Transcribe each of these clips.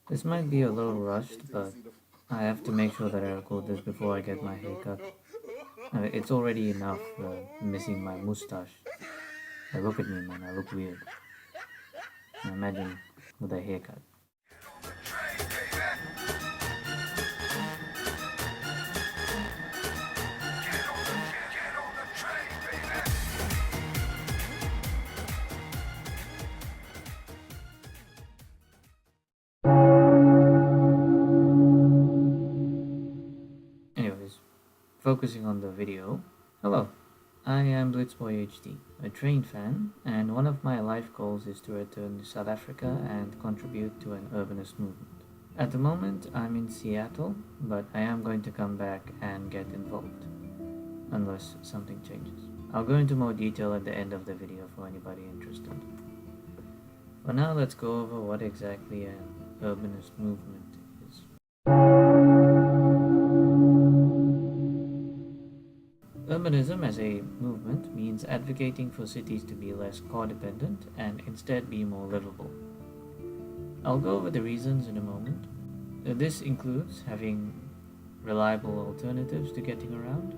This might be a little rushed, but I have to make sure that I record this before I get my haircut. It's already enough missing my moustache. Look at me, man, I look weird. Imagine with a haircut. Anyways, focusing on the video. Hello, I am BlitzBoyHD, a train fan, and one of my life goals is to return to South Africa and contribute to an urbanist movement. At the moment, I'm in Seattle, but I am going to come back and get involved, unless something changes. I'll go into more detail at the end of the video for anybody interested. For now, let's go over what exactly an urbanist movement is. Urbanism as a movement means advocating for cities to be less car-dependent and instead be more livable. I'll go over the reasons in a moment. This includes having reliable alternatives to getting around,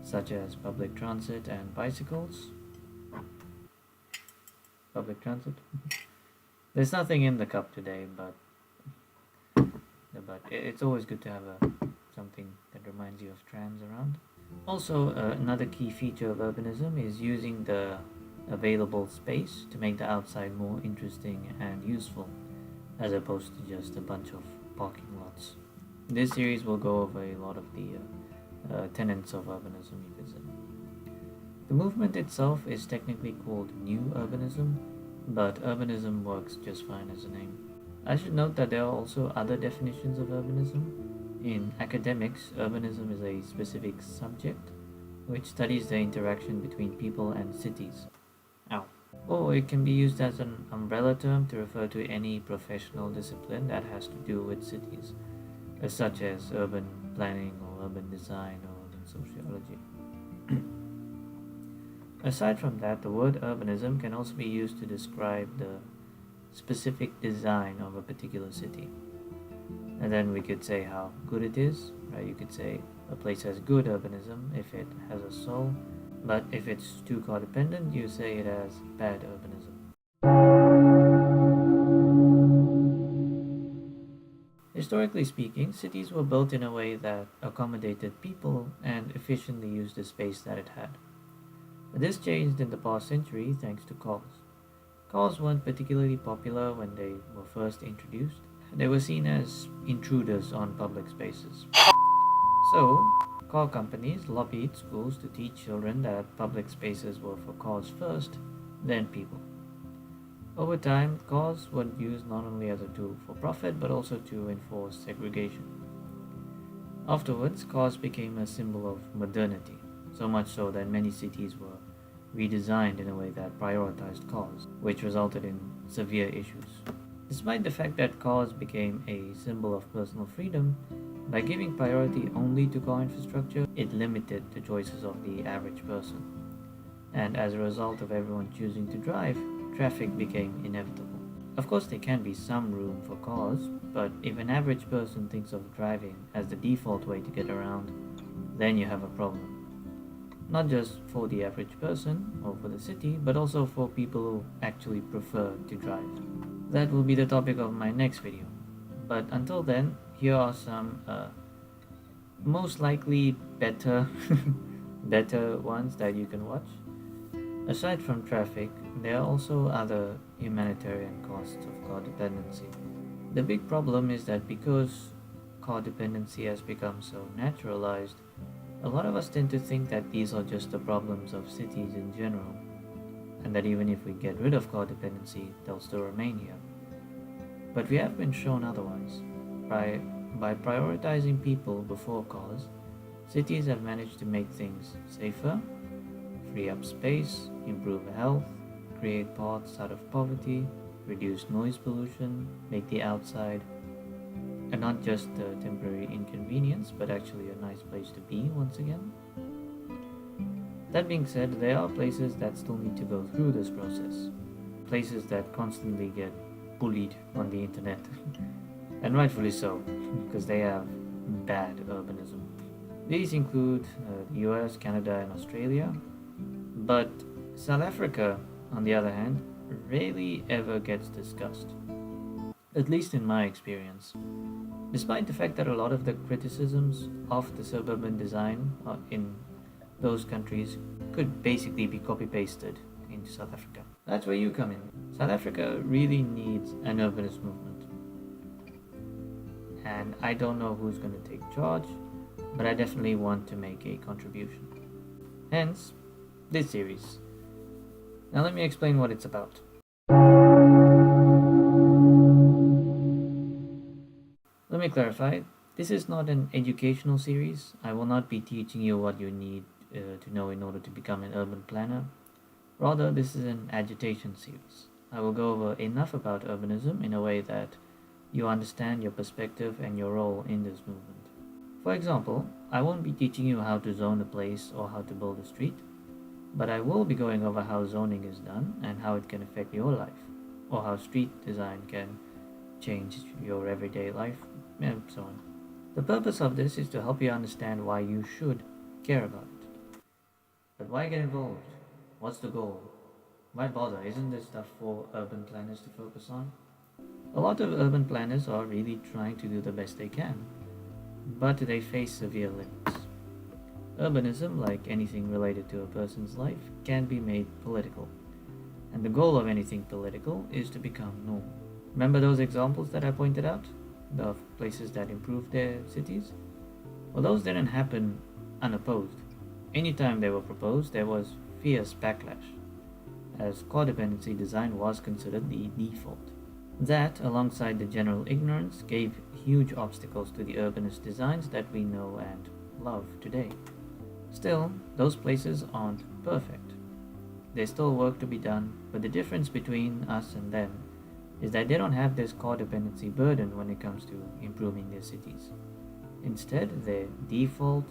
such as public transit and bicycles. Public transit? There's nothing in the cup today, but it's always good to have something that reminds you of trams around. Also, another key feature of urbanism is using the available space to make the outside more interesting and useful, as opposed to just a bunch of parking lots. This series will go over a lot of the tenets of urbanism, you could say. The movement itself is technically called New Urbanism, but urbanism works just fine as a name. I should note that there are also other definitions of urbanism. In academics, urbanism is a specific subject which studies the interaction between people and cities. Ow. Or it can be used as an umbrella term to refer to any professional discipline that has to do with cities, such as urban planning or urban design or urban sociology. Aside from that, the word urbanism can also be used to describe the specific design of a particular city. And then we could say how good it is, right? You could say a place has good urbanism if it has a soul, but if it's too car-dependent, you say it has bad urbanism. Historically speaking, cities were built in a way that accommodated people and efficiently used the space that it had. This changed in the past century thanks to cars. Cars weren't particularly popular when they were first introduced. They were seen as intruders on public spaces. So, car companies lobbied schools to teach children that public spaces were for cars first, then people. Over time, cars were used not only as a tool for profit but also to enforce segregation. Afterwards, cars became a symbol of modernity, so much so that many cities were redesigned in a way that prioritized cars, which resulted in severe issues. Despite the fact that cars became a symbol of personal freedom, by giving priority only to car infrastructure, it limited the choices of the average person. And as a result of everyone choosing to drive, traffic became inevitable. Of course, there can be some room for cars, but if an average person thinks of driving as the default way to get around, then you have a problem. Not just for the average person or for the city, but also for people who actually prefer to drive. That will be the topic of my next video. But until then, here are some most likely better better ones that you can watch. Aside from traffic, there are also other humanitarian costs of car dependency. The big problem is that because car dependency has become so naturalized, a lot of us tend to think that these are just the problems of cities in general, and that even if we get rid of car dependency, they'll still remain here. But we have been shown otherwise. By prioritizing people before cars, cities have managed to make things safer, free up space, improve health, create paths out of poverty, reduce noise pollution, make the outside not just a temporary inconvenience, but actually a nice place to be once again. That being said, there are places that still need to go through this process. Places that constantly get bullied on the internet. and rightfully so, because they have bad urbanism. These include the US, Canada, and Australia, but South Africa, on the other hand, rarely ever gets discussed, at least in my experience. Despite the fact that a lot of the criticisms of the suburban design in those countries could basically be copy pasted into South Africa. That's where you come in. South Africa really needs an urbanist movement. And I don't know who's going to take charge, but I definitely want to make a contribution. Hence, this series. Now let me explain what it's about. Let me clarify, this is not an educational series. I will not be teaching you what you need to know in order to become an urban planner. Rather, this is an agitation series. I will go over enough about urbanism in a way that you understand your perspective and your role in this movement. For example, I won't be teaching you how to zone a place or how to build a street, but I will be going over how zoning is done and how it can affect your life, or how street design can change your everyday life, and so on. The purpose of this is to help you understand why you should care about it. But why get involved? What's the goal? Why bother? Isn't this stuff for urban planners to focus on? A lot of urban planners are really trying to do the best they can, but they face severe limits. Urbanism, like anything related to a person's life, can be made political, and the goal of anything political is to become normal. Remember those examples that I pointed out? Of places that improved their cities? Well, those didn't happen unopposed. Anytime they were proposed, there was fierce backlash, as codependency design was considered the default. That, alongside the general ignorance, gave huge obstacles to the urbanist designs that we know and love today. Still, those places aren't perfect. There's still work to be done, but the difference between us and them is that they don't have this codependency burden when it comes to improving their cities. Instead, their default,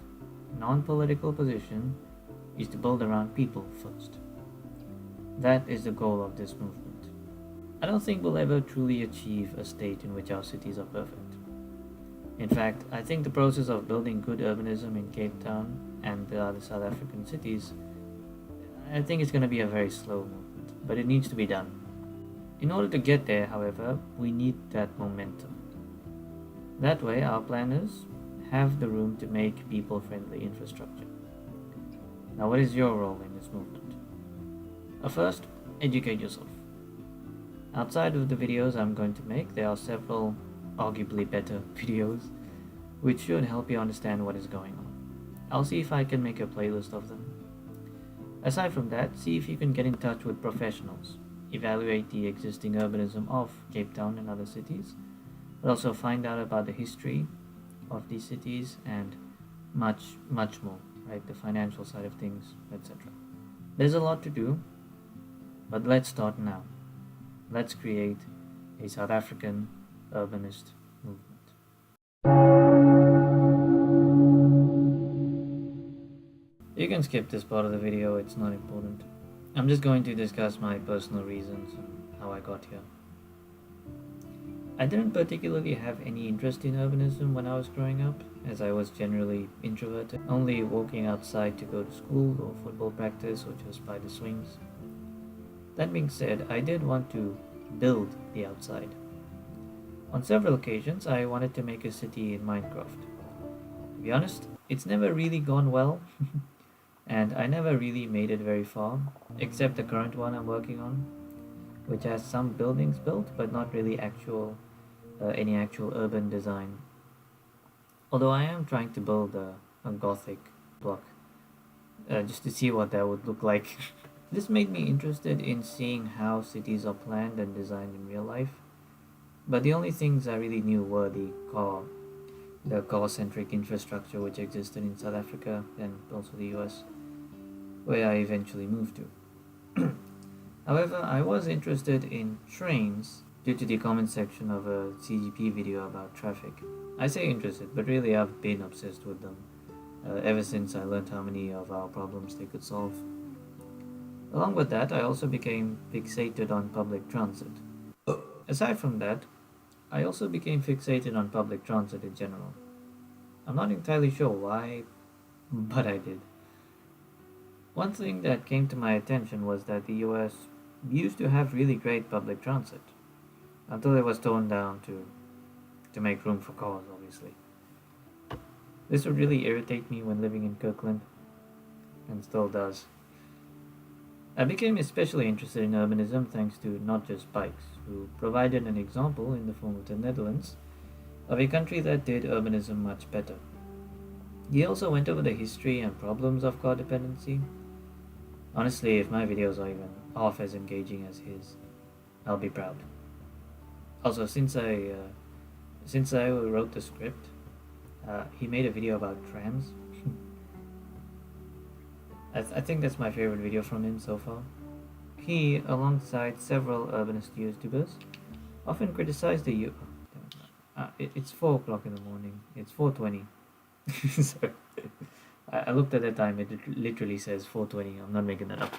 non-political position is to build around people first. That is the goal of this movement. I don't think we'll ever truly achieve a state in which our cities are perfect. In fact, I think the process of building good urbanism in Cape Town and the other South African cities, I think it's going to be a very slow movement, but it needs to be done. In order to get there, however, we need that momentum. That way, our planners have the room to make people-friendly infrastructure. Now, what is your role in this movement? First, educate yourself. Outside of the videos I'm going to make, there are several arguably better videos which should help you understand what is going on. I'll see if I can make a playlist of them. Aside from that, see if you can get in touch with professionals, evaluate the existing urbanism of Cape Town and other cities, but also find out about the history of these cities and much more, right? The financial side of things, etc. There's a lot to do, but let's start now. Let's create a South African urbanist movement. You can skip this part of the video, it's not important. I'm just going to discuss my personal reasons and how I got here. I didn't particularly have any interest in urbanism when I was growing up, as I was generally introverted, only walking outside to go to school or football practice or just by the swings. That being said, I did want to build the outside. On several occasions, I wanted to make a city in Minecraft. To be honest, it's never really gone well, and I never really made it very far, except the current one I'm working on, which has some buildings built, but not really any actual urban design. Although I am trying to build a Gothic block, just to see what that would look like. This made me interested in seeing how cities are planned and designed in real life, but the only things I really knew were the car-centric infrastructure which existed in South Africa and also the US, where I eventually moved to. However, I was interested in trains due to the comment section of a CGP video about traffic. I say interested, but really I've been obsessed with them ever since I learned how many of our problems they could solve. Along with that, I also became fixated on public transit. Aside from that, I also became fixated on public transit in general. I'm not entirely sure why, but I did. One thing that came to my attention was that the US used to have really great public transit until it was toned down to make room for cars, obviously. This would really irritate me when living in Kirkland, and still does. I became especially interested in urbanism thanks to not just bikes, who provided an example in the form of the Netherlands of a country that did urbanism much better. He also went over the history and problems of car dependency. Honestly, if my videos are even half as engaging as his, I'll be proud. Also, since I wrote the script, he made a video about trams. I think that's my favorite video from him so far. He, alongside several urbanist YouTubers, often criticized the it's 4 o'clock in the morning. It's 4:20. So, I looked at the time. It literally says 4:20. I'm not making that up.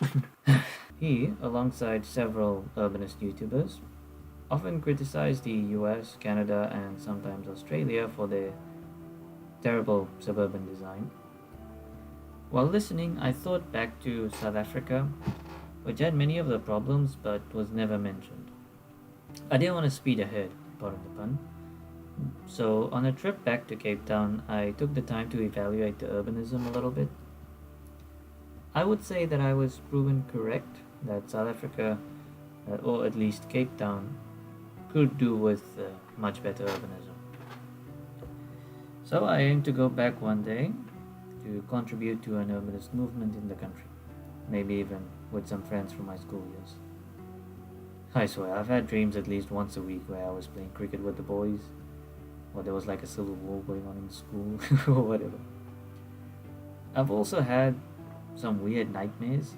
He, alongside several urbanist YouTubers, often criticized the US, Canada, and sometimes Australia for their terrible suburban design. While listening, I thought back to South Africa, which had many of the problems but was never mentioned. I didn't want to speed ahead, pardon the pun. So, on a trip back to Cape Town, I took the time to evaluate the urbanism a little bit. I would say that I was proven correct that South Africa, or at least Cape Town, could do with much better urbanism. So, I aim to go back one day to contribute to an urbanist movement in the country, maybe even with some friends from my school years. I swear, I've had dreams at least once a week where I was playing cricket with the boys, or there was like a civil war going on in school, or whatever. I've also had some weird nightmares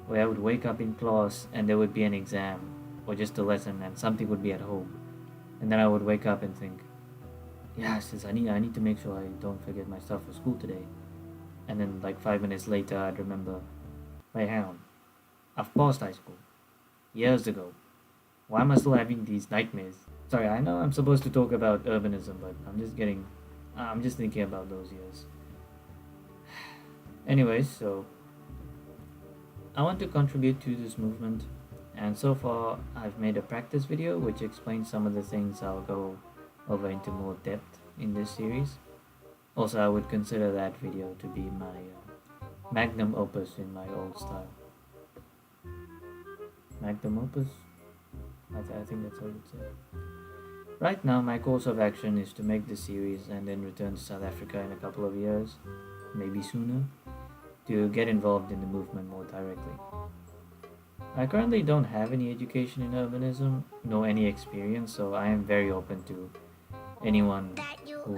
where I would wake up in class and there would be an exam, or just a lesson, and something would be at home. And then I would wake up and think, yeah, sis, I need to make sure I don't forget my stuff for school today. And then like 5 minutes later I'd remember, wait, hang on, I've passed high school years ago. Why am I still having these nightmares? Sorry, I know I'm supposed to talk about urbanism, but I'm just thinking about those years. Anyways, so I want to contribute to this movement, and so far I've made a practice video which explains some of the things I'll go over into more depth in this series. Also, I would consider that video to be my magnum opus in my old style. Magnum opus? I think that's how you'd say. Right now, my course of action is to make this series and then return to South Africa in a couple of years, maybe sooner, to get involved in the movement more directly. I currently don't have any education in urbanism, nor any experience, so I am very open to anyone who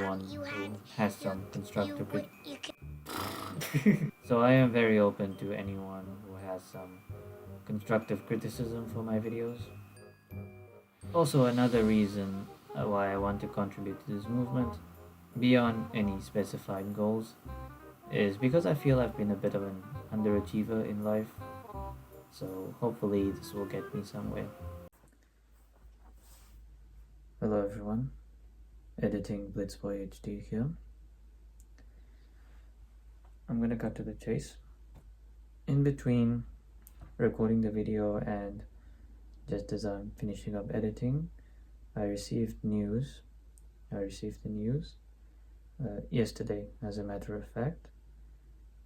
has some constructive so I am very open to anyone who has some constructive criticism for my videos. Also, another reason why I want to contribute to this movement, beyond any specified goals, is because I feel I've been a bit of an underachiever in life. So hopefully this will get me somewhere. Hello everyone, editing BlitzBoyHD here. I'm gonna cut to the chase. In between recording the video and just as I'm finishing up editing, I received the news yesterday, as a matter of fact,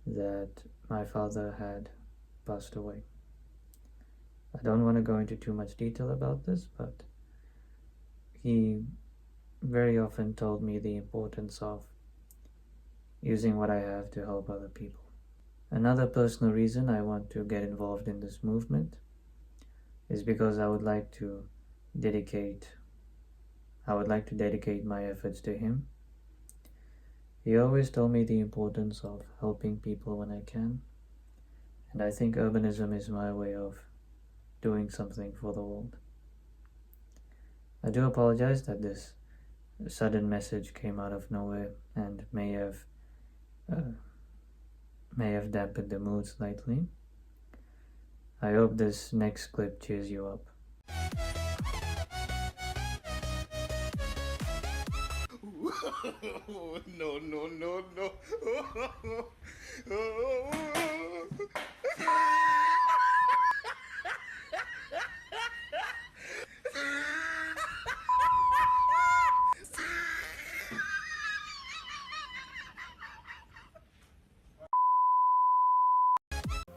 that my father had passed away. I don't want to go into too much detail about this, but he very often told me the importance of using what I have to help other people. Another personal reason I want to get involved in this movement is because I would like to dedicate my efforts to him. He always told me the importance of helping people when I can, and I think urbanism is my way of doing something for the world. I do apologize that this sudden message came out of nowhere and may have dampened the mood slightly. I hope this next clip cheers you up. No, no, no, no.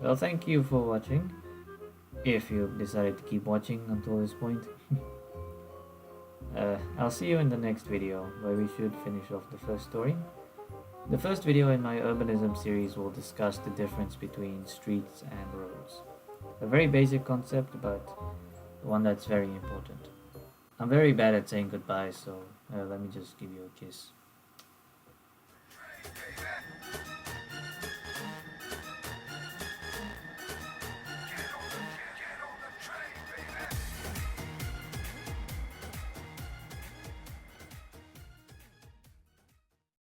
Well, thank you for watching. If you decided to keep watching until this point. I'll see you in the next video where we should finish off the first story. The first video in my urbanism series will discuss the difference between streets and roads. A very basic concept, but one that's very important. I'm very bad at saying goodbye, so let me just give you a kiss.